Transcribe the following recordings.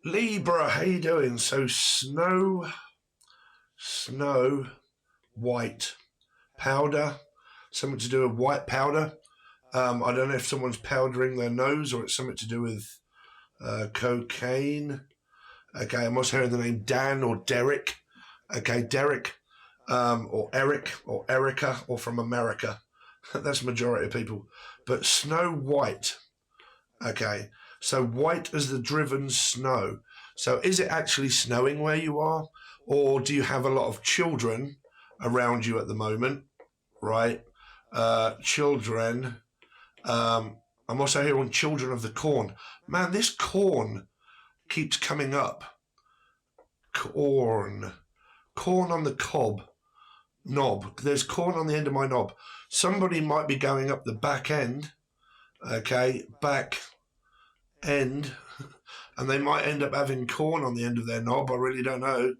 Libra, how you doing? So snow, white, powder, something to do with white powder. I don't know if someone's powdering their nose or it's something to do with cocaine. Okay, I'm also hearing the name Dan or Derek. Okay, Derek, or Eric or Erica or from America. That's the majority of people. But Snow White. Okay, so white as the driven snow. So is it actually snowing where you are? Or do you have a lot of children around you at the moment? Right? Children. I'm also hearing children of the corn. Man, this corn keeps coming up. Corn. Corn on the cob. Knob. There's corn on the end of my knob. Somebody might be going up the back end. Okay, back end, and they might end up having corn on the end of their knob. I really don't know.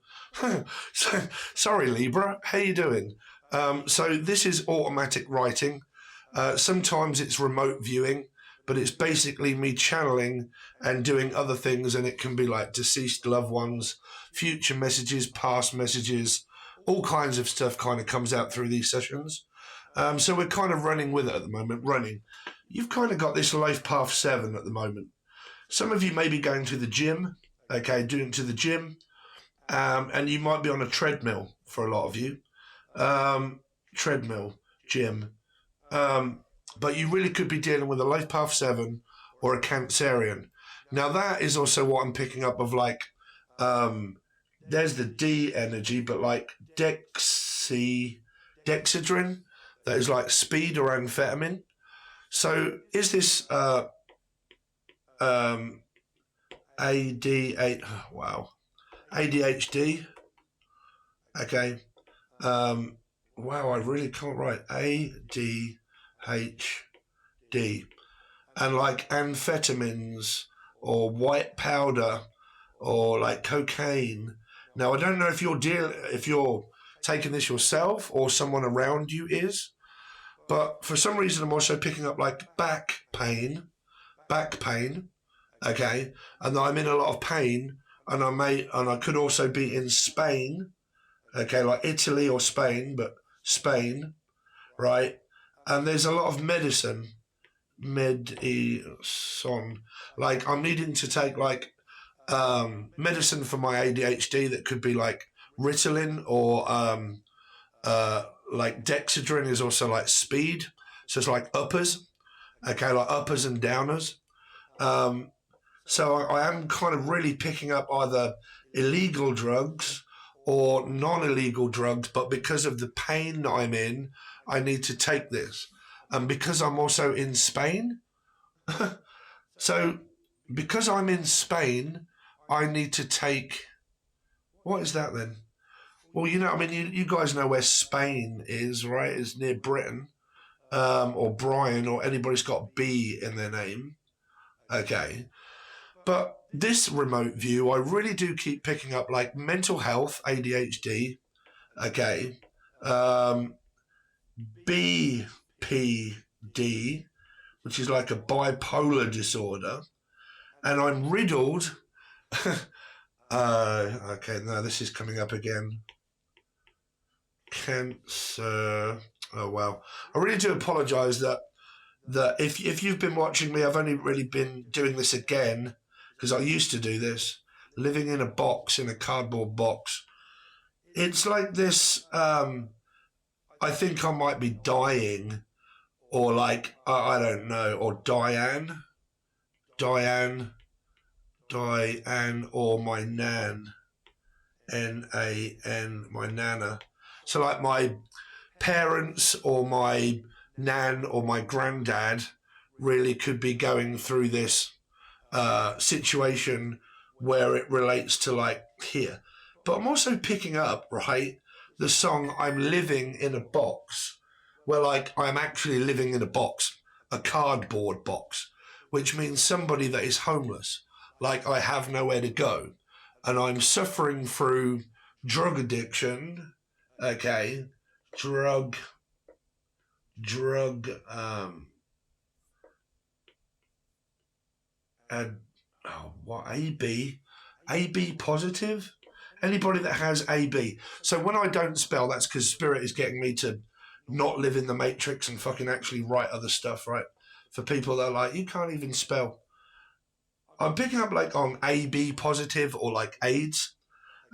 So, sorry, Libra. How you doing? So this is automatic writing. Sometimes it's remote viewing, but it's basically me channeling and doing other things, and it can be like deceased loved ones, future messages, past messages, all kinds of stuff kind of comes out through these sessions. So we're kind of running with it at the moment. You've kind of got this life path 7 at the moment. Some of you may be going to the gym, okay, doing to the gym, and you might be on a treadmill for a lot of you. Treadmill, gym. But you really could be dealing with a life path 7 or a Cancerian. Now that is also what I'm picking up of like, there's the D energy, but like dexedrine, that is like speed or amphetamine. So is this ADHD. Okay. Wow, I really can't write ADHD. And like amphetamines or white powder or like cocaine. Now I don't know if you're taking this yourself or someone around you is, but for some reason I'm also picking up like back pain. Okay, and I'm in a lot of pain, and I could also be in Spain, okay, like Italy or Spain, but Spain, right? And there's a lot of medicine, like I'm needing to take like medicine for my ADHD that could be like Ritalin or like Dexedrine is also like speed, so it's like uppers, okay, like uppers and downers. Um, So I am kind of really picking up either illegal drugs or non-illegal drugs, but because of the pain that I'm in, I need to take this. And because I'm also in Spain, so because I'm in Spain, I need to take, what is that then? Well, I mean, you guys know where Spain is, right? It's near Britain, or Brian, or anybody's got B in their name. Okay. But this remote view, I really do keep picking up like mental health, ADHD, okay, BPD, which is like a bipolar disorder, and I'm riddled. Okay, now this is coming up again. Cancer. Oh well, I really do apologise that if you've been watching me, I've only really been doing this again because I used to do this, living in a box, in a cardboard box. It's like this, I think I might be dying, or like, I don't know, or Diane, or my Nan, Nan, my Nana. So like my parents or my Nan or my granddad really could be going through this situation where it relates to like here. But I'm also picking up, right, the song I'm Living in a Box, where like I'm actually living in a box, a cardboard box, which means somebody that is homeless. Like I have nowhere to go. And I'm suffering through drug addiction, okay, drug, and what AB AB positive? Anybody that has AB. So when I don't spell, that's because Spirit is getting me to not live in the Matrix and fucking actually write other stuff, right? For people that are like, you can't even spell. I'm picking up like on AB positive or like AIDS,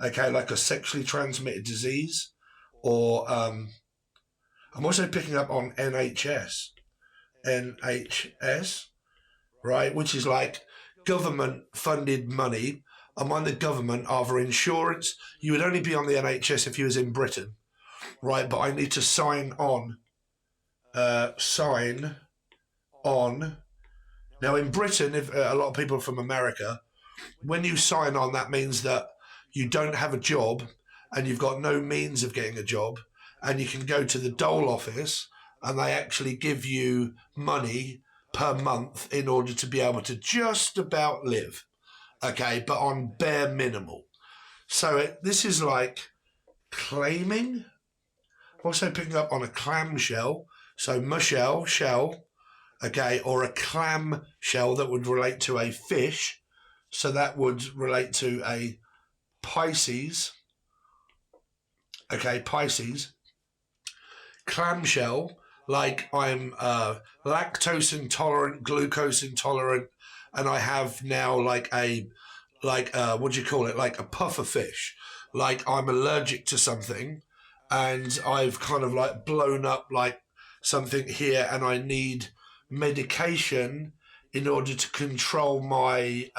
okay, like a sexually transmitted disease. Or I'm also picking up on NHS, right, which is like government-funded money. I'm on the government, either insurance. You would only be on the NHS if you was in Britain, right? But I need to sign on. Now, in Britain, if a lot of people from America, when you sign on, that means that you don't have a job and you've got no means of getting a job, and you can go to the dole office and they actually give you money per month in order to be able to just about live, okay, but on bare minimal. So this is like claiming. Also picking up on a clamshell, so mushell, shell, okay, or a clam shell that would relate to a fish, so that would relate to a Pisces, okay, Pisces. Clamshell, like I'm lactose intolerant, glucose intolerant, and I have now like what do you call it, like a puffer fish, like I'm allergic to something, and I've kind of like blown up like something here, and I need medication in order to control my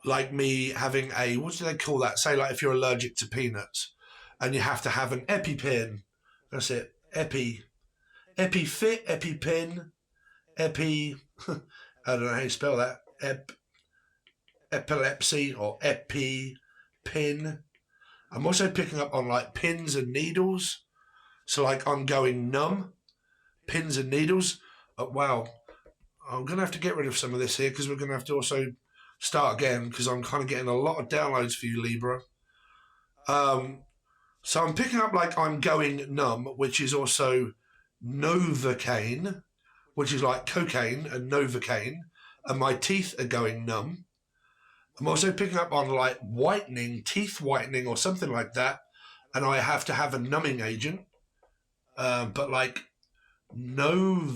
like me having a, what do they call that? Say like if you're allergic to peanuts and you have to have an EpiPen. That's it. EpiFit, EpiPen, I don't know how you spell that. Epilepsy or EpiPen. I'm also picking up on like pins and needles. So like I'm going numb. Pins and needles. Wow. I'm going to have to get rid of some of this here because we're going to have to also start again because I'm kind of getting a lot of downloads for you, Libra. So I'm picking up like I'm going numb, which is also Novocaine, which is like cocaine and Novocaine, and my teeth are going numb. I'm also picking up on like whitening, teeth whitening or something like that, and I have to have a numbing agent, but like Novocaine.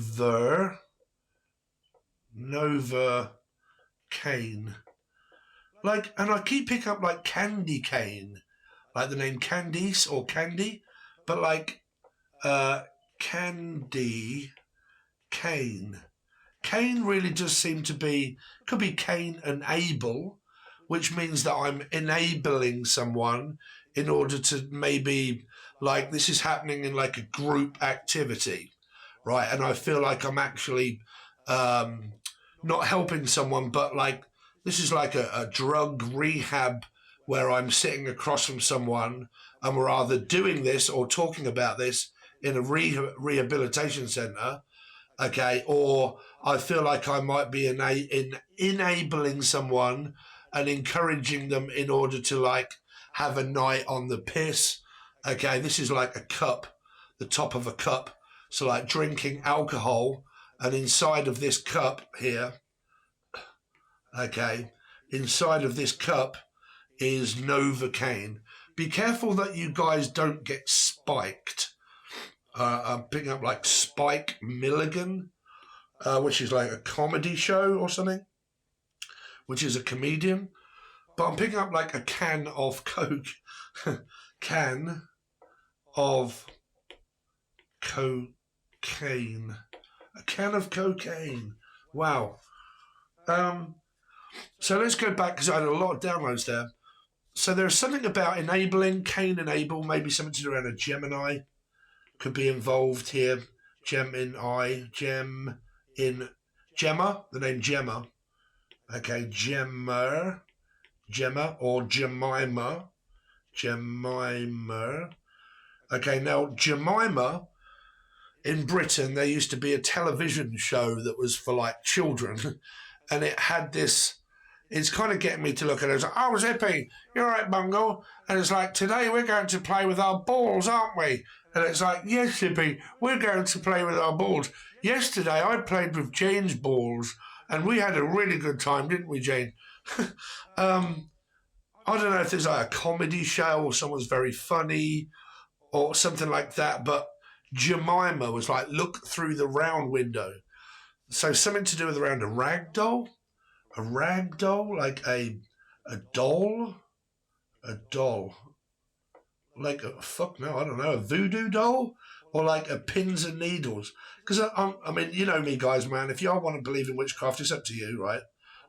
Like, and I keep picking up like candy cane, like the name Candice or Candy, but like candy cane. Cain really does seem to be, could be Cain and Abel, which means that I'm enabling someone in order to maybe, like, this is happening in like a group activity, right? And I feel like I'm actually not helping someone, but like, this is like a drug rehab where I'm sitting across from someone and we're either doing this or talking about this in a rehabilitation centre, okay, or I feel like I might be enabling someone and encouraging them in order to like have a night on the piss, okay. This is like a cup, the top of a cup, so like drinking alcohol, and inside of this cup here, okay, inside of this cup is Novocaine. Be careful that you guys don't get spiked. I'm picking up like Spike Milligan, which is like a comedy show or something, which is a comedian. But I'm picking up like a can of Coke, can of cocaine, a can of cocaine. Wow. So let's go back because I had a lot of downloads there. So there's something about enabling, Cain and Abel, maybe something to do around a Gemini could be involved here. Gemma, the name Gemma. Okay, Gemma or Jemima. Okay, now Jemima, in Britain, there used to be a television show that was for like children, and it had this, it's kind of getting me to look at it. It's like, oh, Zippy, you're right, Bungle. And it's like, today we're going to play with our balls, aren't we? And it's like, yes, Zippy, we're going to play with our balls. Yesterday I played with Jane's balls, And we had a really good time, didn't we, Jane? I don't know if there's like a comedy show or someone's very funny or something like that, but Jemima was like, look through the round window. So something to do with around a rag doll? A rag doll? Like a doll? A doll. Like a, fuck no, I don't know, a voodoo doll? Or like a pins and needles? Because I mean, you know me, guys, man. If y'all want to believe in witchcraft, it's up to you, right?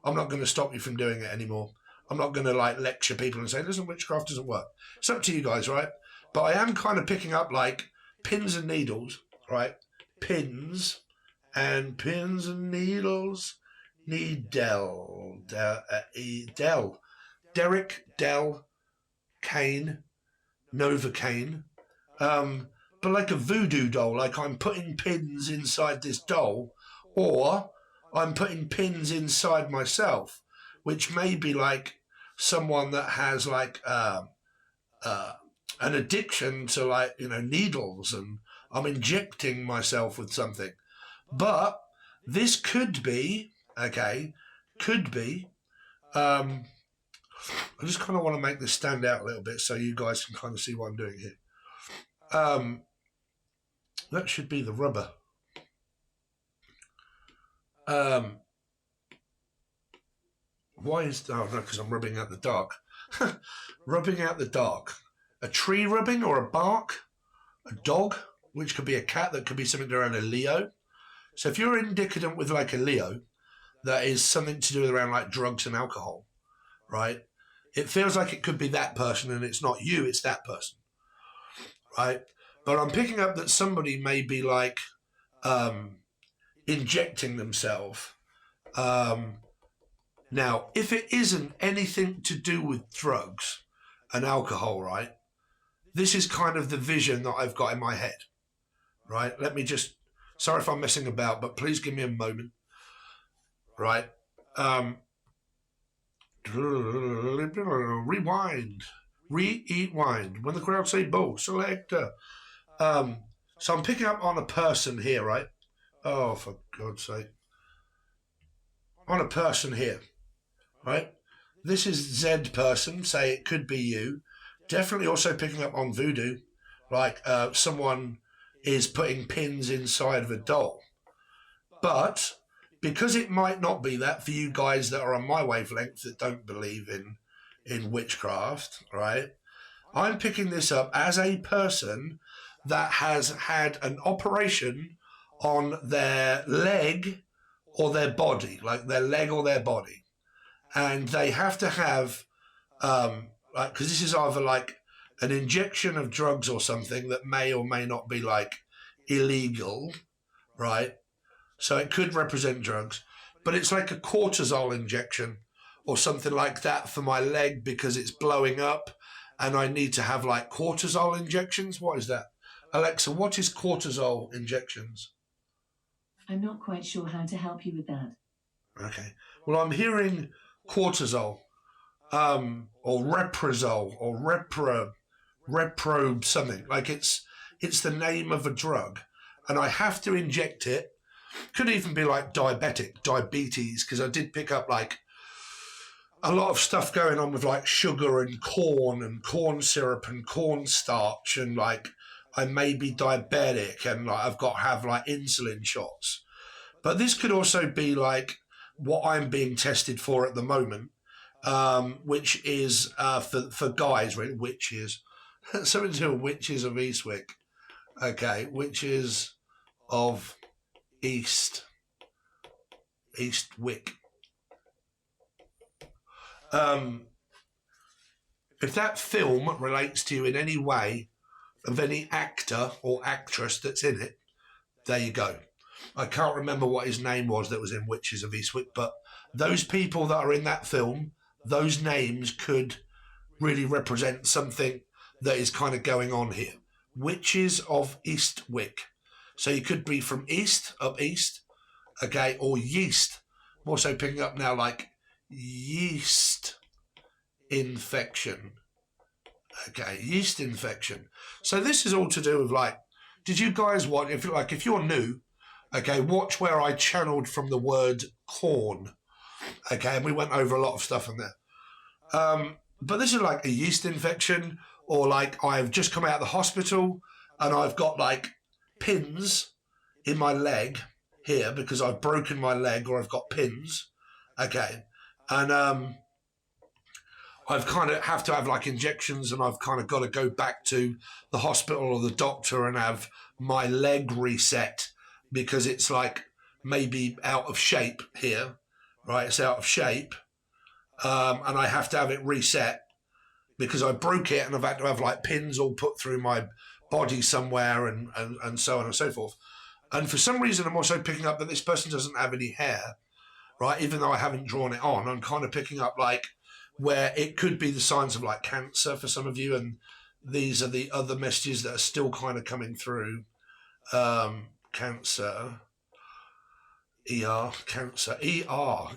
I'm not going to stop you from doing it anymore. I'm not going to like lecture people and say, listen, witchcraft doesn't work. It's up to you guys, right? But I am kind of picking up like pins and needles, right? Pins and needles. Needle. Derek, Del, Kane, Novocaine. But like a voodoo doll, like I'm putting pins inside this doll, or I'm putting pins inside myself, which may be like someone that has like an addiction to like, you know, needles, and I'm injecting myself with something. But this could be, okay, I just kind of want to make this stand out a little bit so you guys can kind of see what I'm doing here. That should be the rubber. Why is... Oh, no, because I'm rubbing out the dark. Rubbing out the dark. A tree rubbing or a bark? A dog, which could be a cat, that could be something around a Leo. So if you're indicative with like a Leo, that is something to do with around like drugs and alcohol, right? It feels like it could be that person, and it's not you, it's that person, right? But I'm picking up that somebody may be like injecting themselves. Now, if it isn't anything to do with drugs and alcohol, right, this is kind of the vision that I've got in my head, right? Let me just, sorry if I'm messing about, but please give me a moment, right? Rewind. When the crowd say "Bo, selector." So I'm picking up on a person here, right? Oh, for God's sake. On a person here, right? This is Z person, say it could be you. Definitely also picking up on voodoo, like someone is putting pins inside of a doll. But because it might not be that for you guys that are on my wavelength that don't believe in witchcraft, right? I'm picking this up as a person that has had an operation on their leg or their body, like their leg or their body. And they have to have, like, because this is either like an injection of drugs or something that may or may not be like illegal, right? So it could represent drugs, but it's like a cortisol injection or something like that for my leg because it's blowing up and I need to have like cortisol injections. What is that? Alexa, what is cortisol injections? I'm not quite sure how to help you with that. Okay. Well, I'm hearing cortisol, or Reprazole, or Repro something. Like it's the name of a drug, and I have to inject it. Could even be like diabetes, because I did pick up like a lot of stuff going on with like sugar and corn syrup and cornstarch, and like I may be diabetic and like I've got to have like insulin shots. But this could also be like what I'm being tested for at the moment, which is for guys, really, witches. Something to do with witches of Eastwick. Okay, witches of Eastwick. If that film relates to you in any way of any actor or actress that's in it, there you go. I can't remember what his name was that was in Witches of Eastwick, but those people that are in that film, those names could really represent something that is kind of going on here. Witches of Eastwick. So you could be from east, up east, okay, or yeast. I'm also picking up now like yeast infection. Okay, yeast infection. So this is all to do with like, did you guys want, if you're new, Okay, watch where I channeled from the word corn. Okay, and we went over a lot of stuff on there. But this is like a yeast infection, or like I've just come out of the hospital and I've got like pins in my leg here because I've broken my leg, or I've got pins. Okay, and I've kind of have to have like injections, and I've kind of got to go back to the hospital or the doctor and have my leg reset because it's like maybe out of shape here, right? It's out of shape. And I have to have it reset because I broke it, and I've had to have like pins all put through my body somewhere, and so on and so forth. And for some reason, I'm also picking up that this person doesn't have any hair, right? Even though I haven't drawn it on, I'm kind of picking up like where it could be the signs of like cancer for some of you, and these are the other messages that are still kind of coming through. Cancer. Cancer.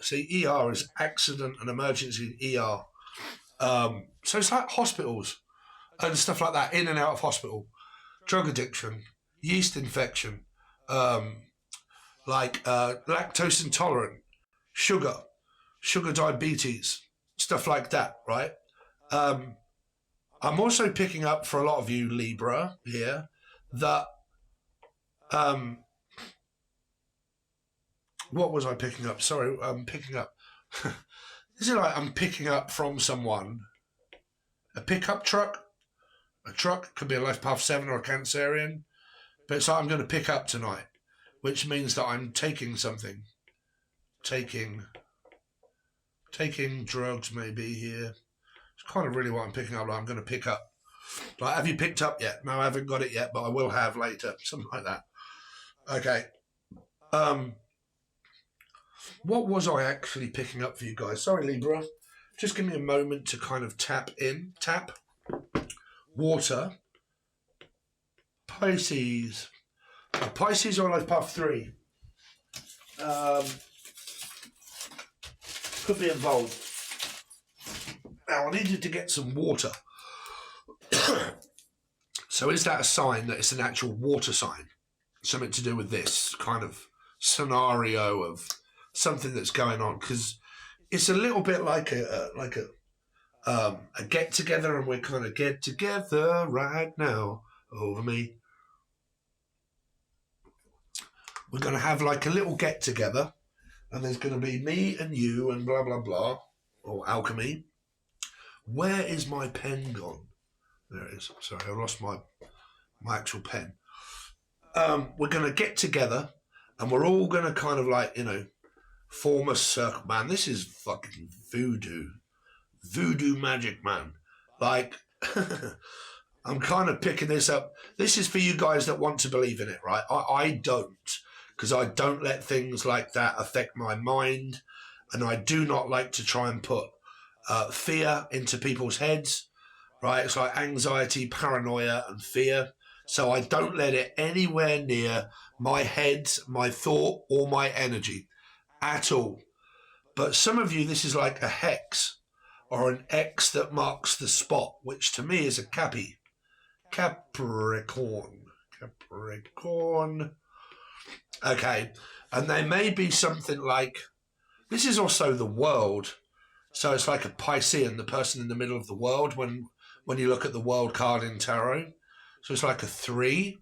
See, ER is accident and emergency ER. So it's like hospitals and stuff like that, in and out of hospital. Drug addiction, yeast infection, lactose intolerant, sugar diabetes, stuff like that, right? I'm also picking up for a lot of you Libra here that what was I picking up? Sorry, I'm picking up. This is like I'm picking up from someone a pickup truck. A truck could be a Life Path 7 or a Cancerian, but it's like I'm going to pick up tonight, which means that I'm taking something. Taking drugs maybe here. It's kind of really what I'm picking up. Like I'm going to pick up. Like, have you picked up yet? No, I haven't got it yet, but I will have later. Something like that. Okay. What was I actually picking up for you guys? Sorry, Libra. Just give me a moment to kind of tap. Water. Pisces. Pisces or Life Path 3. Could be involved. Now, I needed to get some water. So is that a sign that it's an actual water sign? Something to do with this kind of scenario of something that's going on? Because it's a little bit like a get together, and we're kind of get together right now over me. We're going to have like a little get together, and there's going to be me and you and blah blah blah, or alchemy. Where is my pen gone? There it is. Sorry, I lost my actual pen. We're going to get together, and we're all going to kind of like, form a circle. Man, this is fucking voodoo. Voodoo magic, man. Like, I'm kind of picking this up. This is for you guys that want to believe in it, right? I don't, because I don't let things like that affect my mind, and I do not like to try and put fear into people's heads, right? It's like anxiety, paranoia, and fear. So I don't let it anywhere near my head, my thought, or my energy at all. But some of you, this is like a hex or an X that marks the spot, which to me is a Capricorn. Okay. And there may be something like, this is also the world. So it's like a Piscean, the person in the middle of the world, when you look at the world card in tarot. So it's like a 3.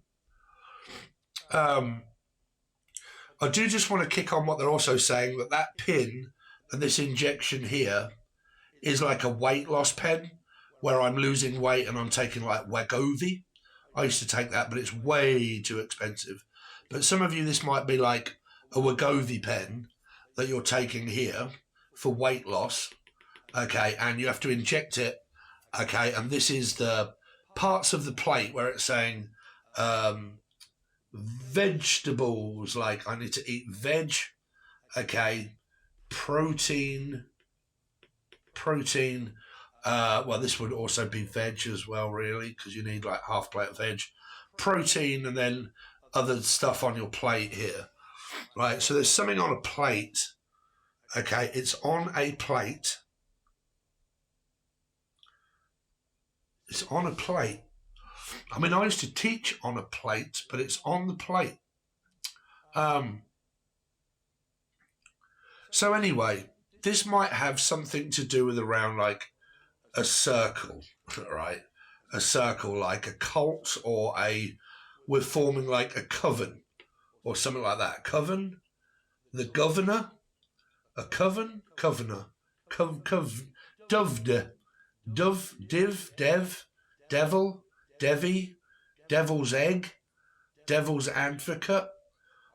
I do just want to kick on what they're also saying, that pin and this injection here is like a weight loss pen, where I'm losing weight and I'm taking like Wegovy. I used to take that, but it's way too expensive. But some of you, this might be like a Wegovy pen that you're taking here for weight loss. Okay, and you have to inject it. Okay, and this is the parts of the plate where it's saying vegetables, like I need to eat veg. Okay, protein. Well, this would also be veg as well, really, because you need like half plate of veg, protein, and then other stuff on your plate here, right? So there's something on a plate. Okay, it's on a plate. It's on a plate. I mean, I used to teach on a plate, but it's on the plate. So anyway, this might have something to do with around like a circle, right? A circle, like a cult, or we're forming like a coven or something like that. Coven, the governor, a coven, covenor, doved, dev, devil, devi, devil's egg, devil's advocate.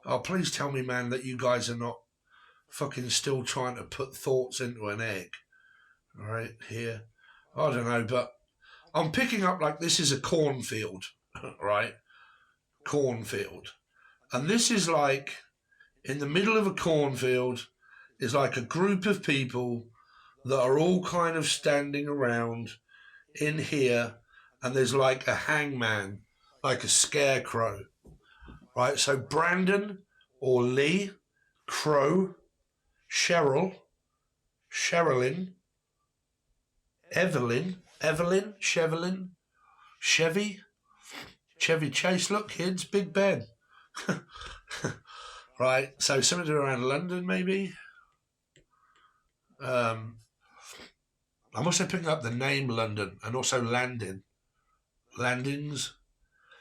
Oh, please tell me, man, that you guys are not fucking still trying to put thoughts into an egg. All right, here. I don't know, but I'm picking up like this is a cornfield, right? Cornfield. And this is like, in the middle of a cornfield is like a group of people that are all kind of standing around in here, and there's like a hangman, like a scarecrow, right? So Brandon or Lee, Crow, Cheryl, Sherilyn, Evelyn, Chevy Chase. Look, kids, Big Ben. Right, so something around London, maybe. I'm also picking up the name London and also landings.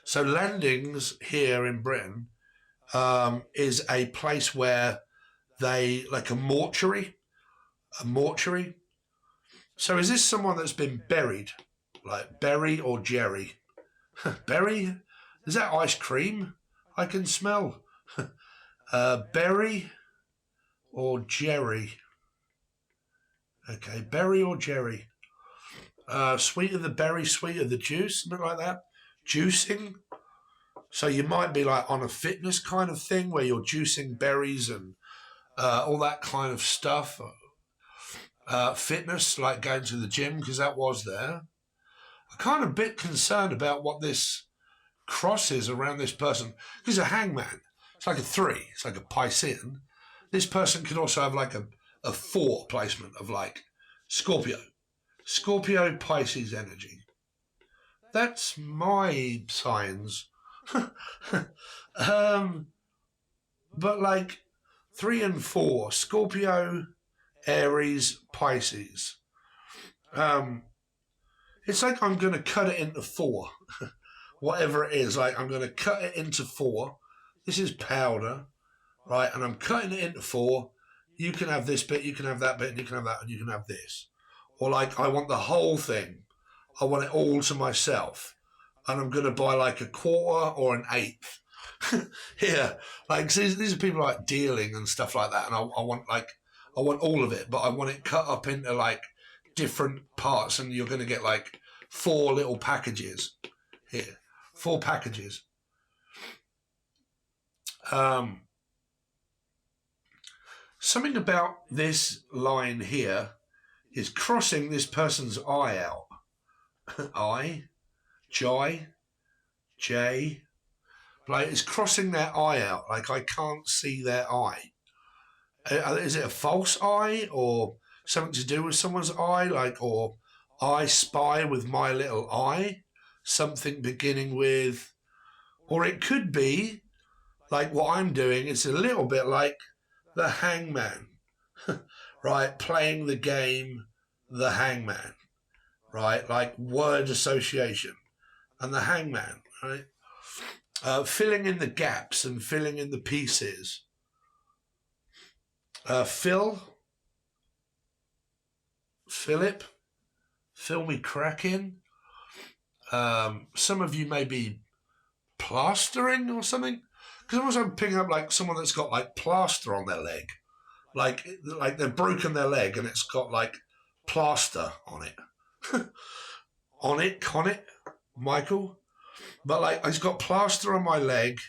So landings here in Britain is a place where they, like a mortuary. So is this someone that's been buried? Like Berry or Jerry? Berry? Is that ice cream? I can smell. Berry or Jerry? Okay, Berry or Jerry? Sweet of the berry, sweet of the juice, something like that. Juicing. So you might be like on a fitness kind of thing where you're juicing berries and all that kind of stuff. Fitness, like going to the gym, because that was there. I'm kind of a bit concerned about what this cross is around this person. He's a hangman. It's like a 3. It's like a Piscean. This person could also have like a 4 placement of like Scorpio. Scorpio, Pisces energy. That's my signs. But like 3 and 4, Scorpio, Aries, Pisces. It's like I'm going to cut it into 4. Whatever it is, like I'm going to cut it into 4. This is powder, right? And I'm cutting it into 4. You can have this bit, you can have that bit, and you can have that, and you can have this. Or like I want the whole thing. I want it all to myself. And I'm going to buy like a 1/4 or an 1/8. Here, like these are people like dealing and stuff like that. And I want all of it, but I want it cut up into like different parts, and you're going to get like 4 little packages here. 4 packages. Something about this line here is crossing this person's eye out. I, J, like it's crossing their eye out. Like I can't see their eye. Is it a false eye or something to do with someone's eye? Like, or I spy with my little eye? Something beginning with, or it could be like what I'm doing. It's a little bit like the hangman, right? Playing the game, the hangman, right? Like word association and the hangman, right? Filling in the gaps and filling in the pieces. Philip, fill me cracking. Some of you may be plastering or something, because I'm also picking up like someone that's got like plaster on their leg, like they've broken their leg and it's got like plaster on it. on it, Michael. But like I've got plaster on my leg.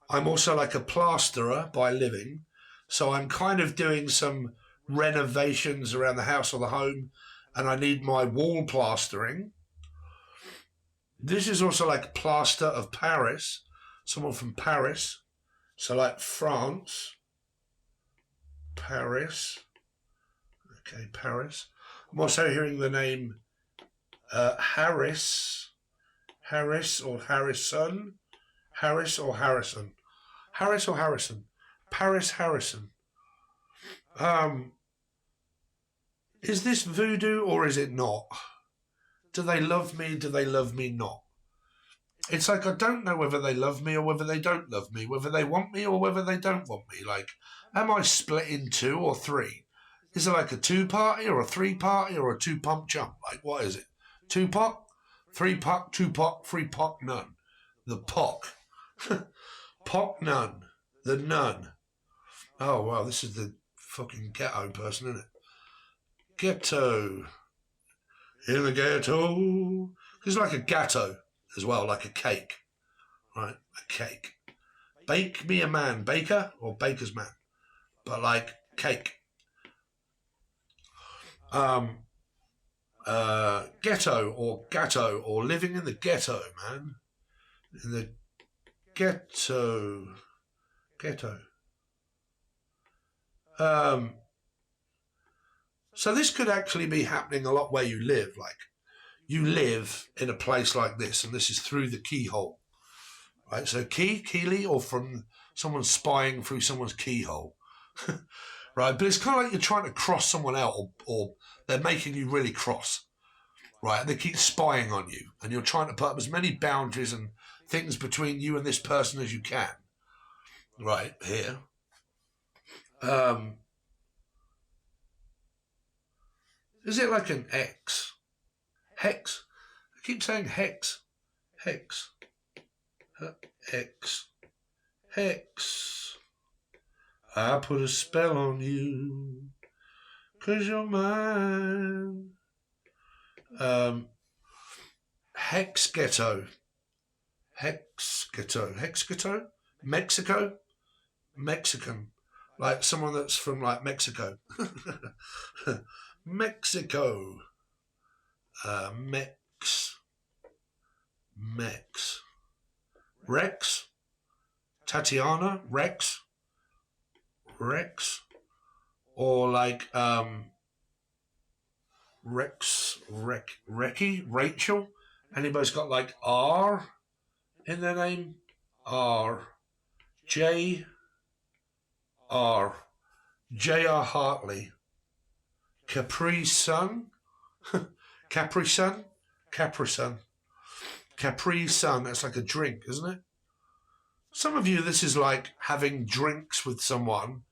I'm also like a plasterer by living, so I'm kind of doing some renovations around the house or the home, and I need my wall plastering. This is also like plaster of Paris, someone from Paris. So like France, Paris. Okay, Paris. I'm also hearing the name Harris or Harrison. Harris or Harrison? Paris Harrison. Is this voodoo or is it not? Do they love me? Do they love me not? It's like I don't know whether they love me or whether they don't love me, whether they want me or whether they don't want me. Like, am I split in 2 or 3? Is it like a 2-party or a 3-party or a 2-pump jump? Like, what is it? 2-pock, 3-pock, 2-pock, 3-pock, none. The pock. Pock none. The nun. Oh, wow, this is the fucking ghetto person, isn't it? Ghetto. In the ghetto. It's like a gatto as well, like a cake. Right? A cake. Bake me a man. Baker or baker's man. But like cake. Ghetto or gatto or living in the ghetto, man. In the ghetto. Ghetto. So this could actually be happening a lot where you live. Like, you live in a place like this, and this is through the keyhole. Right? So keely, or from someone spying through someone's keyhole. Right? But it's kind of like you're trying to cross someone out, or they're making you really cross. Right? And they keep spying on you, and you're trying to put up as many boundaries and things between you and this person as you can. Right? Here. Is it like an X? Hex? I keep saying hex. Hex. X. Hex. I put a spell on you, 'cause you're mine. Hex ghetto. Hex ghetto. Hex ghetto? Mexico? Mexican. Like someone that's from like Mexico. Mexico. Mex. Rex. Tatiana. Rex. Or like Recky. Rachel. Anybody's got like R in their name? R. J. R. J.R. Hartley. Capri Sun. Capri Sun. That's like a drink, isn't it? Some of you, this is like having drinks with someone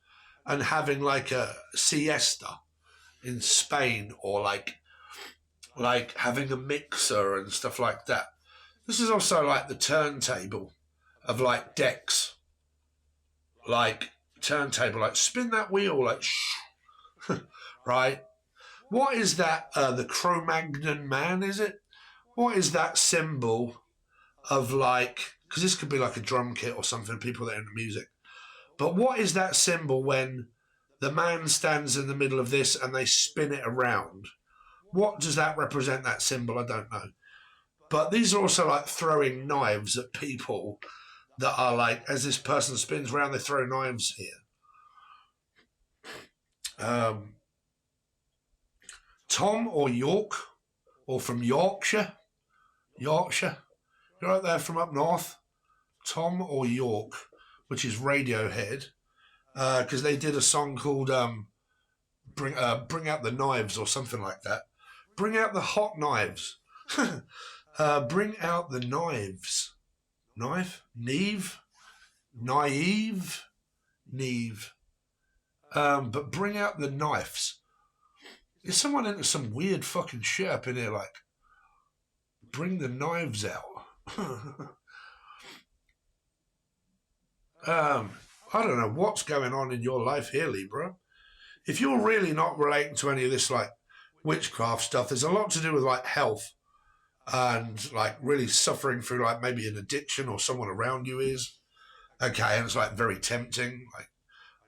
and having like a siesta in Spain, or like having a mixer and stuff like that. This is also like the turntable of like decks. Like turntable, like spin that wheel, like shh. Right? What is that? The Cro-Magnon man, is it? What is that symbol of like, because this could be like a drum kit or something, people that are into music. But what is that symbol when the man stands in the middle of this and they spin it around? What does that represent, that symbol? I don't know. But these are also like throwing knives at people that are like, as this person spins around, they throw knives here. Tom or York, or from Yorkshire. You're right there from up north. Tom or York, which is Radiohead, because they did a song called Bring Out the Knives or something like that. Bring out the hot knives. Bring out the knives. Knife? Neve? Naive? Neve. But bring out the knives. Is someone into some weird fucking shit up in here, like, bring the knives out? I don't know what's going on in your life here, Libra. If you're really not relating to any of this, like, witchcraft stuff, there's a lot to do with, like, health and, like, really suffering through, like, maybe an addiction, or someone around you is. Okay, and it's, like, very tempting. Like,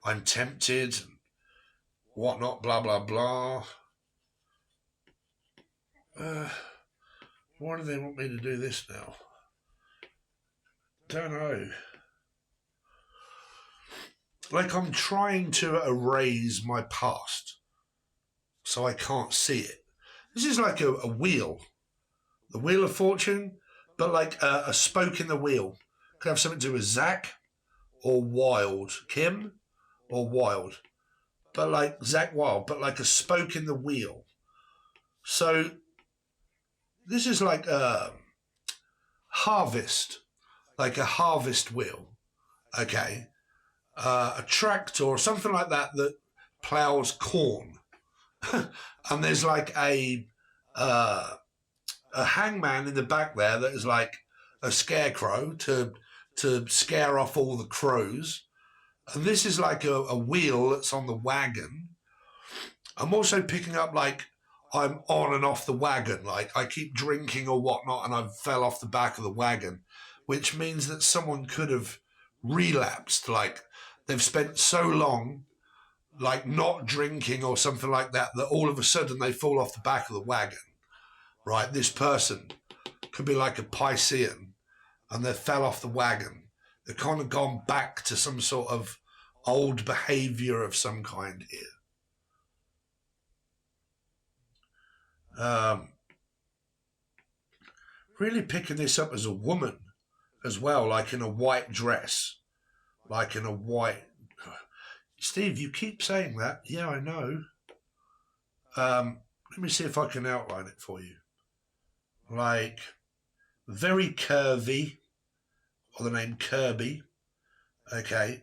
I'm tempted and whatnot, blah, blah, blah. Why do they want me to do this now? Don't know. Like, I'm trying to erase my past so I can't see it. This is like a wheel. The Wheel of Fortune, but like a spoke in the wheel. Could have something to do with Zach, or Wild. Kim or Wild. But like Zach Wild, but like a spoke in the wheel. So this is like a harvest, like a harvest wheel. Okay. A tractor or something like that that plows corn. And there's like a hangman in the back there that is like a scarecrow to scare off all the crows. And this is like a wheel that's on the wagon. I'm also picking up like I'm on and off the wagon. Like I keep drinking or whatnot and I fell off the back of the wagon, which means that someone could have relapsed. Like they've spent so long like not drinking or something like that, that all of a sudden they fall off the back of the wagon, right? This person could be like a Piscean and they fell off the wagon. They've kind of gone back to some sort of old behavior of some kind here. Really picking this up as a woman as well, like in a white dress, like in a white... Steve, you keep saying that. Yeah, I know. Let me see if I can outline it for you. Like, very curvy, or the name Kirby. Okay.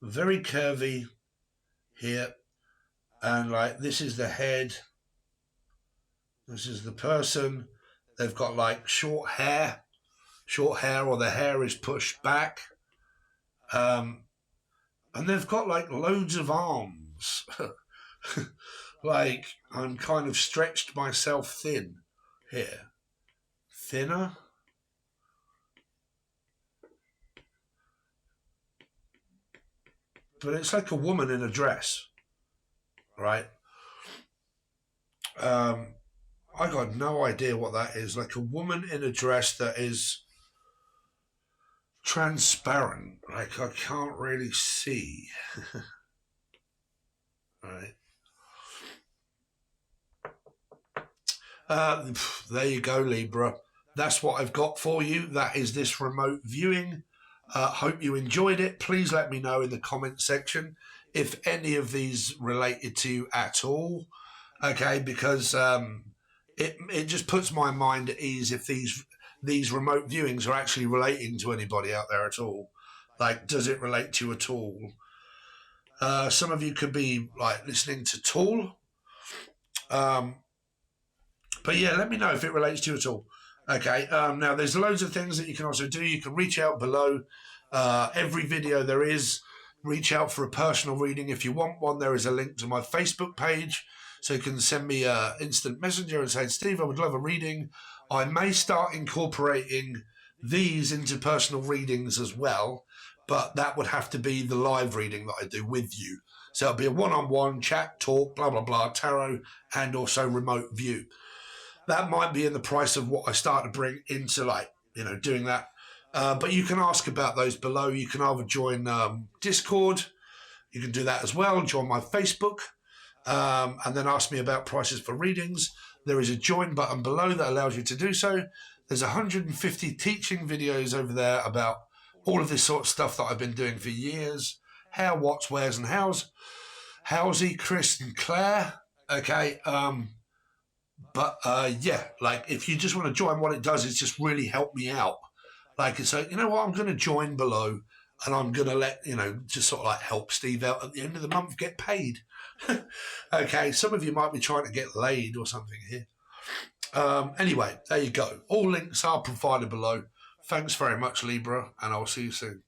Very curvy here. And like, this is the head. This is the person. They've got like short hair, or the hair is pushed back. And they've got like loads of arms. Like I'm kind of stretched myself thin here. Thinner. But it's like a woman in a dress, right? I got no idea what that is. Like a woman in a dress that is transparent. Like I can't really see. Right. There you go, Libra. That's what I've got for you. That is this remote viewing. Hope you enjoyed it. Please let me know in the comment section if any of these related to you at all. Okay, because it just puts my mind at ease if these remote viewings are actually relating to anybody out there at all. Like, does it relate to you at all? Some of you could be like listening to Tool. But yeah, let me know if it relates to you at all. Okay, now there's loads of things that you can also do. You can reach out below. Every video there is, reach out for a personal reading. If you want one, there is a link to my Facebook page. So you can send me an instant messenger and say, Steve, I would love a reading. I may start incorporating these into personal readings as well, but that would have to be the live reading that I do with you. So it'll be a one-on-one chat, talk, blah, blah, blah, tarot, and also remote view. That might be in the price of what I start to bring into, like, you know, doing that. But you can ask about those below. You can either join Discord. You can do that as well. Join my Facebook. And then ask me about prices for readings. There is a join button below that allows you to do so. There's 150 teaching videos over there about all of this sort of stuff that I've been doing for years. How, what's, where's, and how's. Howsy, Chris, and Claire. Okay. Yeah, like if you just want to join, what it does is just really help me out. Like, it's like, you know what, I'm going to join below and I'm going to let, you know, just sort of like help Steve out at the end of the month, get paid. Okay, some of you might be trying to get laid or something here. Anyway, there you go. All links are provided below. Thanks very much, Libra, and I'll see you soon.